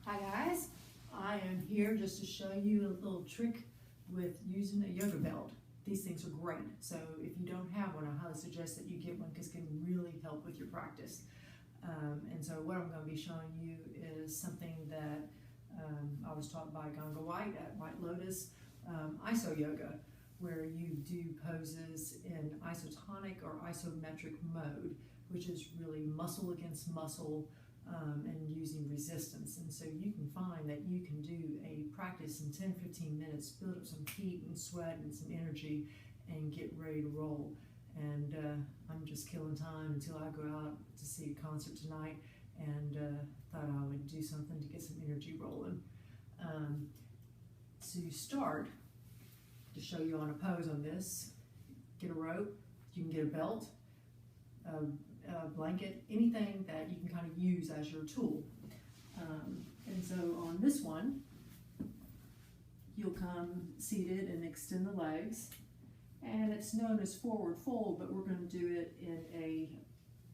Hi guys, I am here just to show you a little trick with using a yoga belt. These things are great, so if you don't have one, I highly suggest that you get one because it can really help with your practice. And so what I'm going to be showing you is something that I was taught by Ganga White at White Lotus, iso yoga, where you do poses in isotonic or isometric mode, which is really muscle against muscle, and using resistance. And so you can find that you can do a practice in 10-15 minutes, build up some heat and sweat and some energy, and get ready to roll. And I'm just killing time until I go out to see a concert tonight, and thought I would do something to get some energy rolling. To start, to show you on a pose on this, get a rope, you can get a belt, a blanket, anything that you can kind of use as your tool. And so on this one, you'll come seated and extend the legs, and it's known as forward fold, but we're going to do it in a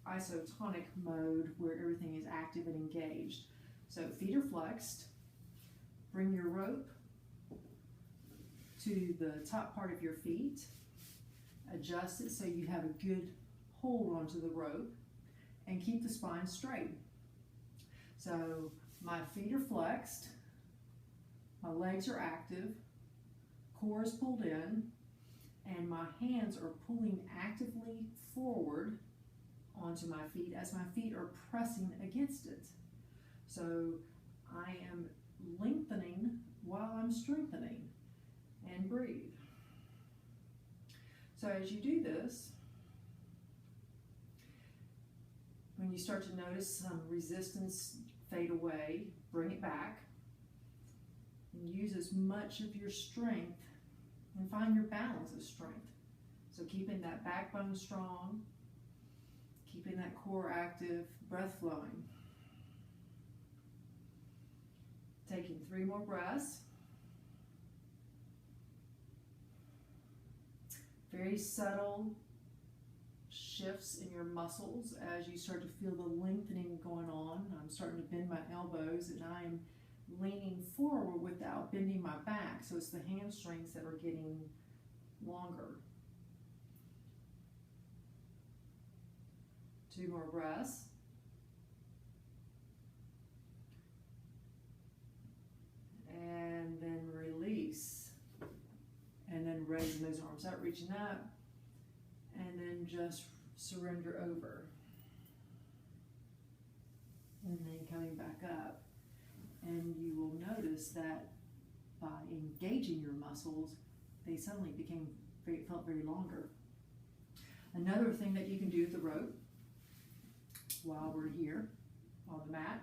isotonic mode where everything is active and engaged. So feet are flexed, bring your rope to the top part of your feet, adjust it so you have a good hold onto the rope, and keep the spine straight. So my feet are flexed, my legs are active, core is pulled in, and my hands are pulling actively forward onto my feet as my feet are pressing against it. So I am lengthening while I'm strengthening, and breathe. So as you do this, when you start to notice some resistance fade away, bring it back and use as much of your strength and find your balance of strength. So keeping that backbone strong, keeping that core active, breath flowing. Taking 3 more breaths. Very subtle shifts in your muscles as you start to feel the lengthening going on. I'm starting to bend my elbows, and I'm leaning forward without bending my back, so it's the hamstrings that are getting longer. 2 more breaths. And then release. And then raising those arms out, reaching up, and then just surrender over. And then coming back up. And you will notice that by engaging your muscles, they suddenly felt very longer. Another thing that you can do with the rope while we're here on the mat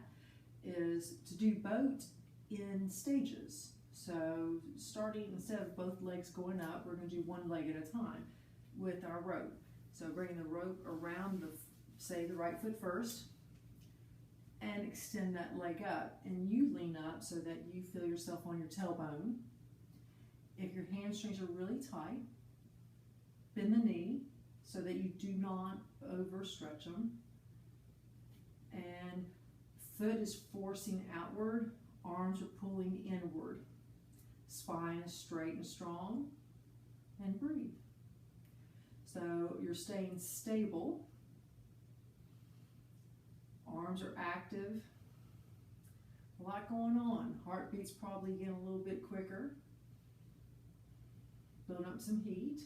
is to do both in stages. So starting, instead of both legs going up, we're going to do one leg at a time with our rope. So bringing the rope around say the right foot first, and extend that leg up, and you lean up so that you feel yourself on your tailbone. If your hamstrings are really tight, bend the knee so that you do not overstretch them, and foot is forcing outward, arms are pulling inward. Spine is straight and strong, and breathe. So you're staying stable. Arms are active. A lot going on. Heartbeat's probably getting a little bit quicker. Building up some heat,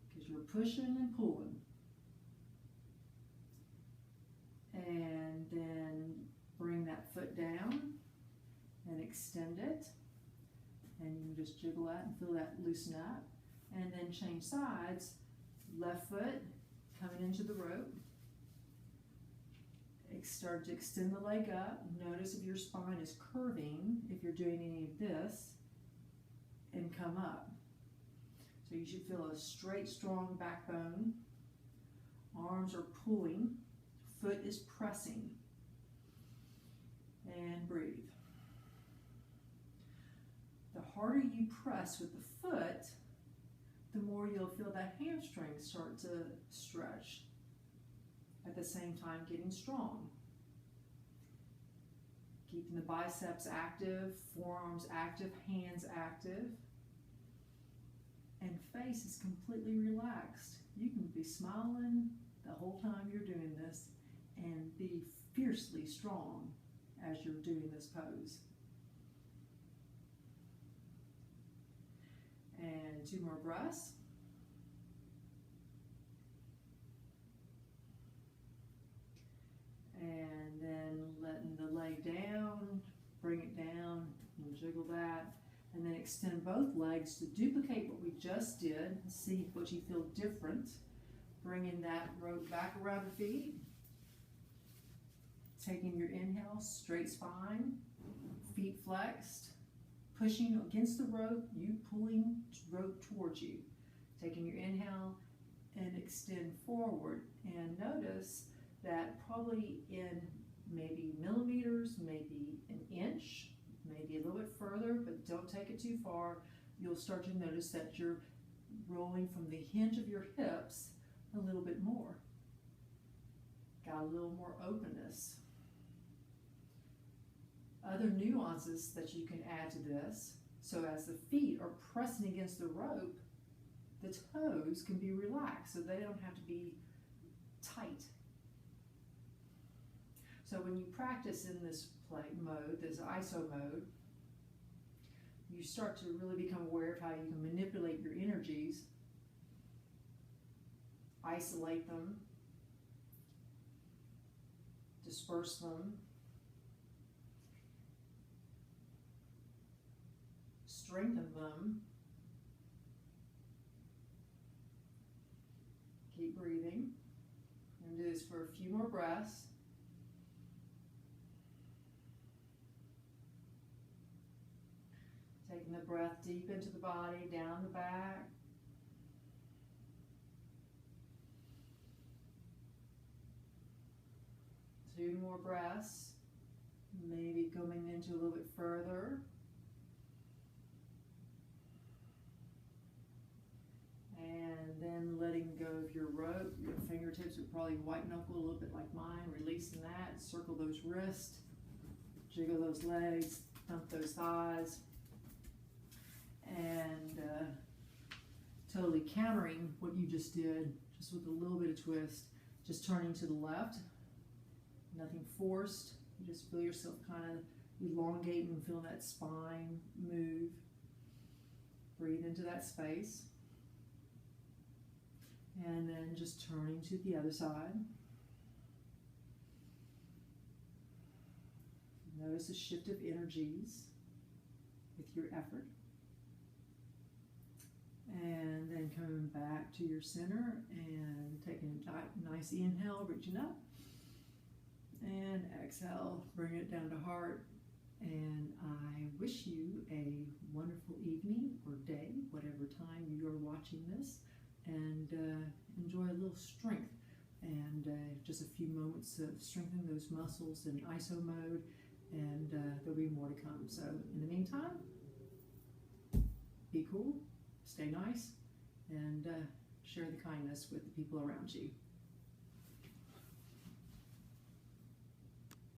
because you're pushing and pulling. And then bring that foot down and extend it, and you can just jiggle that and feel that loosen up, and then change sides. Left foot coming into the rope, start to extend the leg up. Notice if your spine is curving, if you're doing any of this, and come up. So you should feel a straight, strong backbone. Arms are pulling, foot is pressing, and breathe. The harder you press with the foot, the more you'll feel that hamstring start to stretch, at the same time getting strong. Keeping the biceps active, forearms active, hands active. And face is completely relaxed. You can be smiling the whole time you're doing this and be fiercely strong as you're doing this pose. And 2 more breaths. And then letting the leg down, bring it down, and jiggle that. And then extend both legs to duplicate what we just did. See what you feel different. Bringing that rope back around the feet. Taking your inhale, straight spine, feet flexed. Pushing against the rope, you pulling rope towards you. Taking your inhale and extend forward. And notice that probably in maybe millimeters, maybe an inch, maybe a little bit further, but don't take it too far. You'll start to notice that you're rolling from the hinge of your hips a little bit more. Got a little more openness. Other nuances that you can add to this, so as the feet are pressing against the rope, the toes can be relaxed, so they don't have to be tight. So when you practice in this play mode, this iso mode, you start to really become aware of how you can manipulate your energies, isolate them, disperse them, strengthen them. Keep breathing. I'm going to do this for a few more breaths. Taking the breath deep into the body, down the back. Two more breaths. Maybe coming into a little bit further. And then letting go of your rope. Your fingertips are probably white knuckle a little bit like mine. Releasing that. Circle those wrists. Jiggle those legs. Thump those thighs. And totally countering what you just did, just with a little bit of twist, just turning to the left, nothing forced. You just feel yourself kind of elongating and feeling that spine move. Breathe into that space. And then just turning to the other side. Notice a shift of energies with your effort. And then coming back to your center and taking a nice inhale, reaching up. And exhale, bring it down to heart. And I wish you a wonderful evening or day, whatever time you are watching this. And enjoy a little strength. And just a few moments to strengthen those muscles in iso mode. And there'll be more to come. So in the meantime, be cool. Stay nice and share the kindness with the people around you.